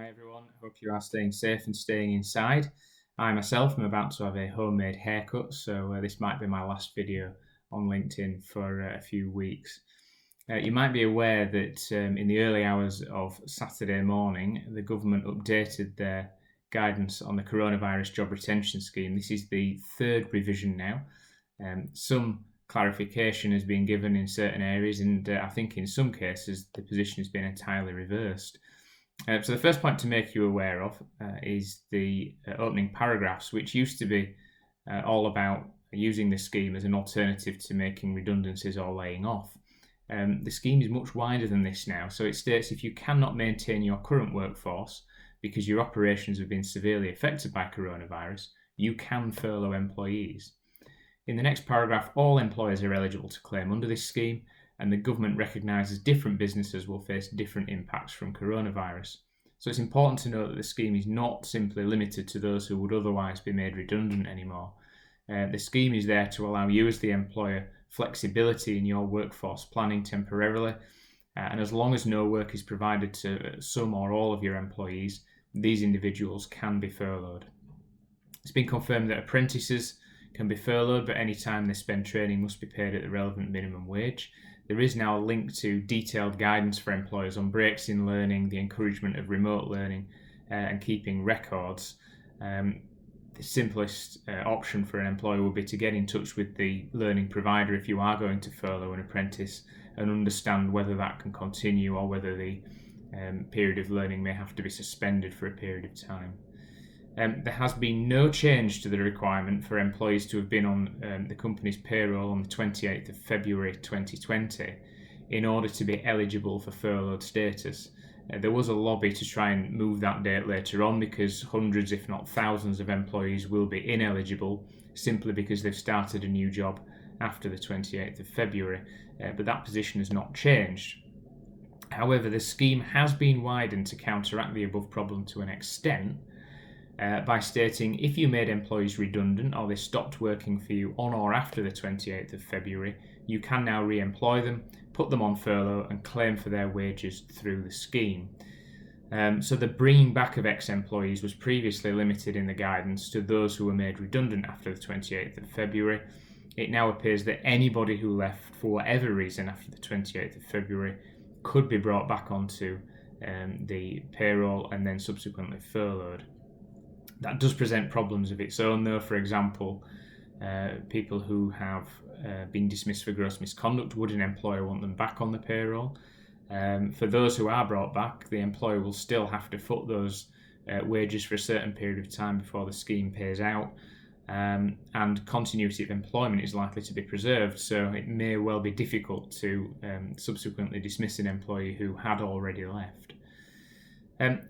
Hi everyone, hope you are staying safe and staying inside. I myself am about to have a homemade haircut, so this might be my last video on LinkedIn for a few weeks. You might be aware that in the early hours of Saturday morning, the government updated their guidance on the coronavirus job retention scheme. This is the third revision now. Some clarification has been given in certain areas, and I think in some cases the position has been entirely reversed. So the first point to make you aware of is the opening paragraphs, which used to be all about using the scheme as an alternative to making redundancies or laying off. The scheme is much wider than this now, so it states if you cannot maintain your current workforce because your operations have been severely affected by coronavirus, you can furlough employees. In the next paragraph, all employers are eligible to claim under this scheme, and the government recognises different businesses will face different impacts from coronavirus. So it's important to note that the scheme is not simply limited to those who would otherwise be made redundant anymore. The scheme is there to allow you as the employer flexibility in your workforce planning temporarily, and as long as no work is provided to some or all of your employees, these individuals can be furloughed. It's been confirmed that apprentices can be furloughed, but any time they spend training must be paid at the relevant minimum wage. There is now a link to detailed guidance for employers on breaks in learning, the encouragement of remote learning, and keeping records. The simplest option for an employer would be to get in touch with the learning provider if you are going to furlough an apprentice and understand whether that can continue or whether the period of learning may have to be suspended for a period of time. There has been no change to the requirement for employees to have been on the company's payroll on the 28th of February 2020 in order to be eligible for furloughed status. There was a lobby to try and move that date later on because hundreds, if not thousands, of employees will be ineligible simply because they've started a new job after the 28th of February, but that position has not changed. However, the scheme has been widened to counteract the above problem to an extent, by stating if you made employees redundant or they stopped working for you on or after the 28th of February, you can now re-employ them, put them on furlough and claim for their wages through the scheme. So the bringing back of ex-employees was previously limited in the guidance to those who were made redundant after the 28th of February. It now appears that anybody who left for whatever reason after the 28th of February could be brought back onto the payroll and then subsequently furloughed. That does present problems of its own, though. For example, people who have been dismissed for gross misconduct, would an employer want them back on the payroll? For those who are brought back, the employer will still have to foot those wages for a certain period of time before the scheme pays out, and continuity of employment is likely to be preserved, so it may well be difficult to subsequently dismiss an employee who had already left.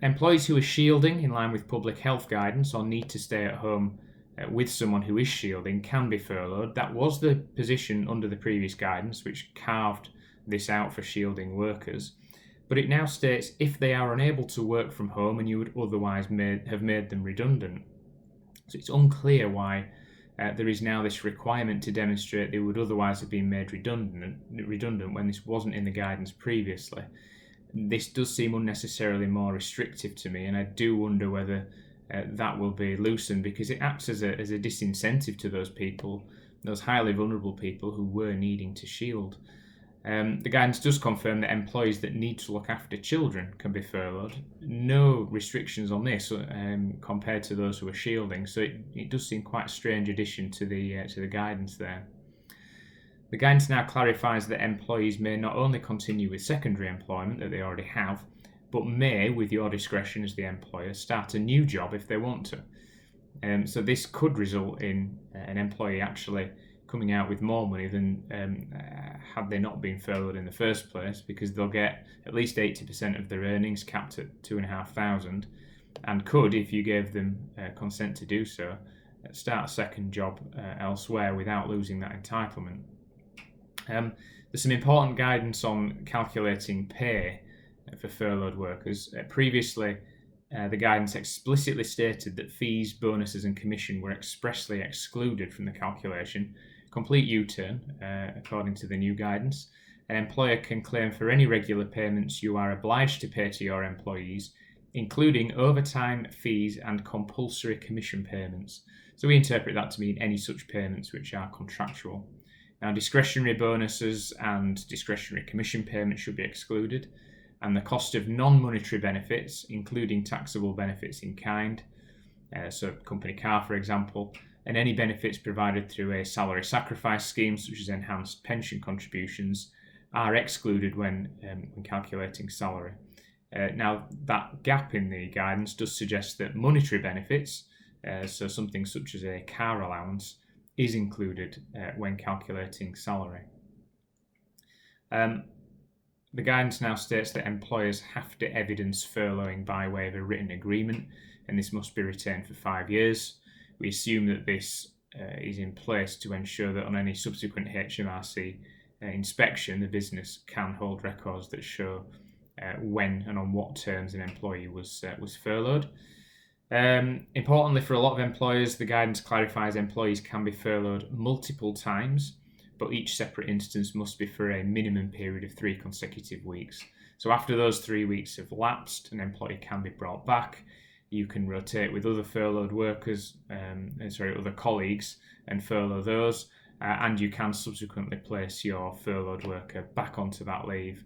Employees who are shielding in line with public health guidance or need to stay at home with someone who is shielding can be furloughed. That was the position under the previous guidance, which carved this out for shielding workers. But it now states if they are unable to work from home and you would otherwise have made them redundant. So it's unclear why there is now this requirement to demonstrate they would otherwise have been made redundant when this wasn't in the guidance previously. This does seem unnecessarily more restrictive to me, and I do wonder whether that will be loosened because it acts as a disincentive to those people, those highly vulnerable people who were needing to shield. The guidance does confirm that employees that need to look after children can be furloughed. No restrictions on this compared to those who are shielding, so it does seem quite a strange addition to the guidance there. The guidance now clarifies that employees may not only continue with secondary employment that they already have, but may, with your discretion as the employer, start a new job if they want to. So this could result in an employee actually coming out with more money than had they not been furloughed in the first place, because they'll get at least 80% of their earnings capped at $2,500, and could, if you gave them consent to do so, start a second job elsewhere without losing that entitlement. There's some important guidance on calculating pay for furloughed workers. Previously, the guidance explicitly stated that fees, bonuses and commission were expressly excluded from the calculation. Complete U-turn, according to the new guidance. An employer can claim for any regular payments you are obliged to pay to your employees, including overtime, fees, and compulsory commission payments. So we interpret that to mean any such payments which are contractual. Now, discretionary bonuses and discretionary commission payments should be excluded, and the cost of non-monetary benefits, including taxable benefits in kind, so company car, for example, and any benefits provided through a salary sacrifice scheme, such as enhanced pension contributions, are excluded when calculating salary. Now, that gap in the guidance does suggest that monetary benefits, so something such as a car allowance, is included when calculating salary. The guidance now states that employers have to evidence furloughing by way of a written agreement, and this must be retained for 5 years. We assume that this is in place to ensure that on any subsequent HMRC inspection, the business can hold records that show when and on what terms an employee was furloughed. Importantly, for a lot of employers, the guidance clarifies employees can be furloughed multiple times, but each separate instance must be for a minimum period of 3 consecutive weeks. So after those 3 weeks have lapsed, an employee can be brought back. You can rotate with other furloughed workers, other colleagues, and furlough those, and you can subsequently place your furloughed worker back onto that leave,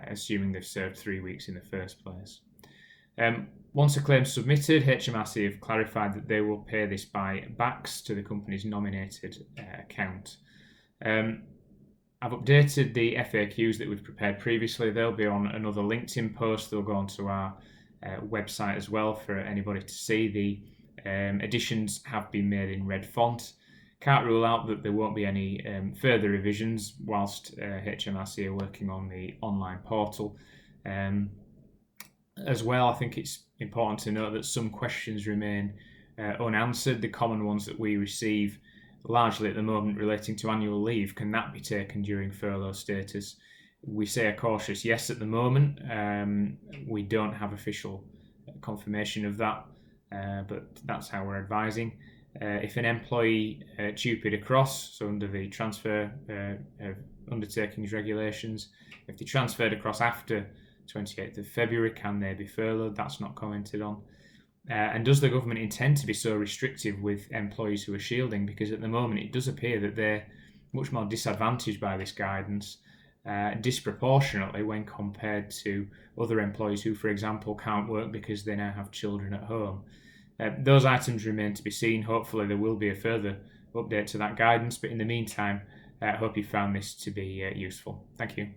assuming they've served 3 weeks in the first place. Once a claim is submitted, HMRC have clarified that they will pay this by backs to the company's nominated account. I've updated the FAQs that we've prepared previously. They'll be on another LinkedIn post. They'll go onto our website as well for anybody to see. The additions have been made in red font. Can't rule out that there won't be any further revisions whilst HMRC are working on the online portal. As well, I think it's important to note that some questions remain unanswered. The common ones that we receive largely at the moment relating to annual leave, can that be taken during furlough status? We say a cautious yes at the moment. We don't have official confirmation of that, but that's how we're advising. If an employee TUPI'd across, so under the transfer undertakings regulations, if they transferred across after 28th of February, can they be furloughed? That's not commented on. And does the government intend to be so restrictive with employees who are shielding? Because at the moment it does appear that they're much more disadvantaged by this guidance, disproportionately when compared to other employees who, for example, can't work because they now have children at home. Those items remain to be seen. Hopefully there will be a further update to that guidance, but in the meantime, I hope you found this to be useful. Thank you.